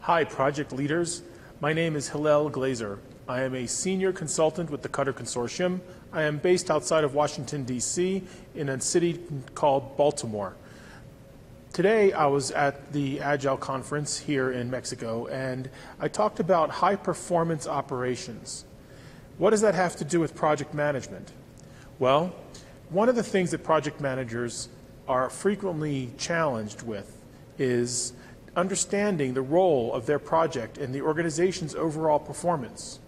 Hi, project leaders. My name is Hillel Glazer. I am a senior consultant with the Cutter Consortium. I am based outside of Washington, D.C. in a city called Baltimore. Today I was at the Agile conference here in Mexico, and I talked about high-performance operations. What does that have to do with project management? Well, one of the things that project managers are frequently challenged with is understanding the role of their project in the organization's overall performance.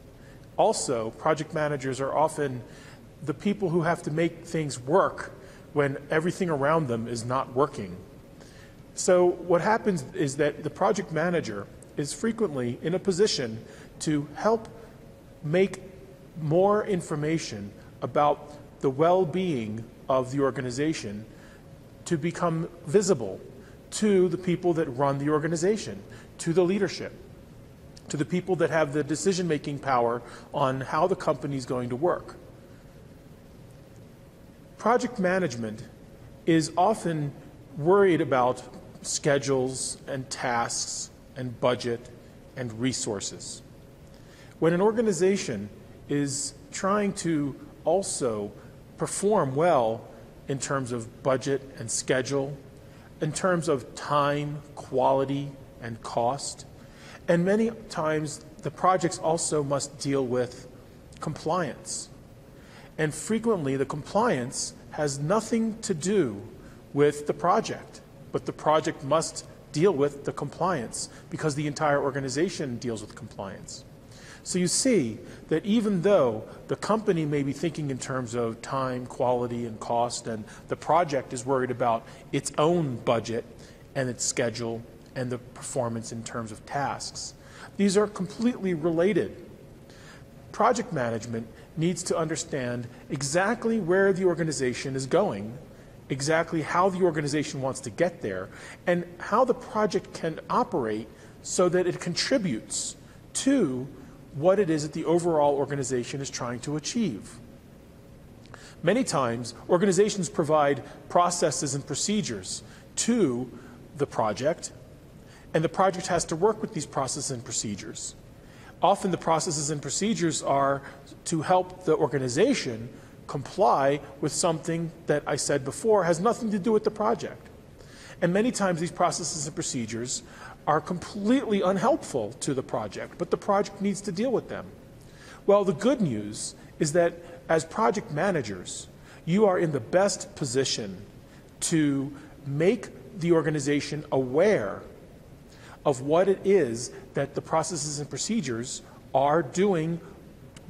Also, project managers are often the people who have to make things work when everything around them is not working. So what happens is that the project manager is frequently in a position to help make more information about the well-being of the organization to become visible to the people that run the organization, to the leadership, to the people that have the decision-making power on how the company is going to work. Project management is often worried about schedules and tasks and budget and resources. When an organization is trying to also perform well in terms of budget and schedule, in terms of time, quality, and cost. And many times the projects also must deal with compliance. And frequently the compliance has nothing to do with the project, but the project must deal with the compliance because the entire organization deals with compliance. So you see that even though the company may be thinking in terms of time, quality, and cost, and the project is worried about its own budget and its schedule and the performance in terms of tasks, these are completely related. Project management needs to understand exactly where the organization is going, exactly how the organization wants to get there, and how the project can operate so that it contributes to what it is that the overall organization is trying to achieve. Many times, organizations provide processes and procedures to the project, and the project has to work with these processes and procedures. Often the processes and procedures are to help the organization comply with something that I said before has nothing to do with the project. And many times these processes and procedures are completely unhelpful to the project, but the project needs to deal with them. Well, the good news is that as project managers, you are in the best position to make the organization aware of what it is that the processes and procedures are doing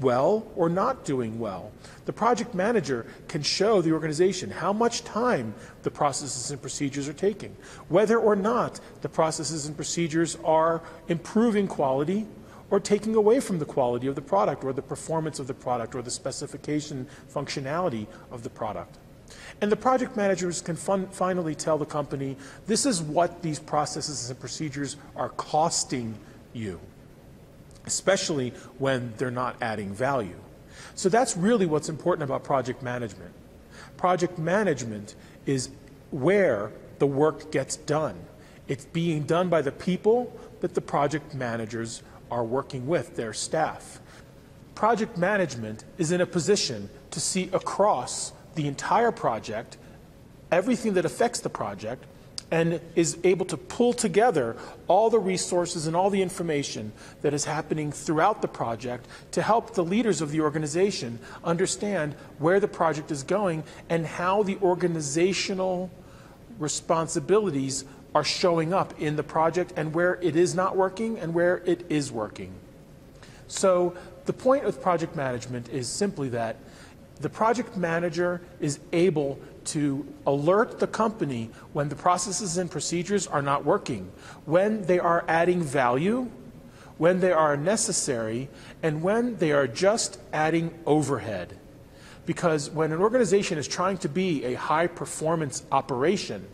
well or not doing well. The project manager can show the organization how much time the processes and procedures are taking, whether or not the processes and procedures are improving quality or taking away from the quality of the product or the performance of the product or the specification functionality of the product. And the project managers can finally tell the company, this is what these processes and procedures are costing you, especially when they're not adding value. So that's really what's important about project management. Project management is where the work gets done. It's being done by the people that the project managers are working with, their staff. Project management is in a position to see across the entire project, everything that affects the project, and is able to pull together all the resources and all the information that is happening throughout the project to help the leaders of the organization understand where the project is going and how the organizational responsibilities are showing up in the project and where it is not working and where it is working. So the point of project management is simply that the project manager is able to alert the company when the processes and procedures are not working, when they are adding value, when they are necessary, and when they are just adding overhead. Because when an organization is trying to be a high-performance operation,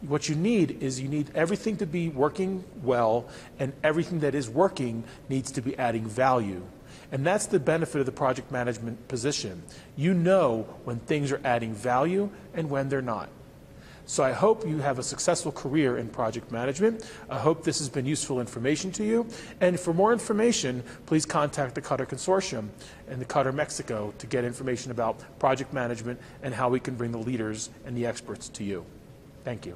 what you need is everything to be working well, and everything that is working needs to be adding value. And that's the benefit of the project management position. You know when things are adding value and when they're not. So I hope you have a successful career in project management. I hope this has been useful information to you. And for more information, please contact the Cutter Consortium and the Cutter Mexico to get information about project management and how we can bring the leaders and the experts to you. Thank you.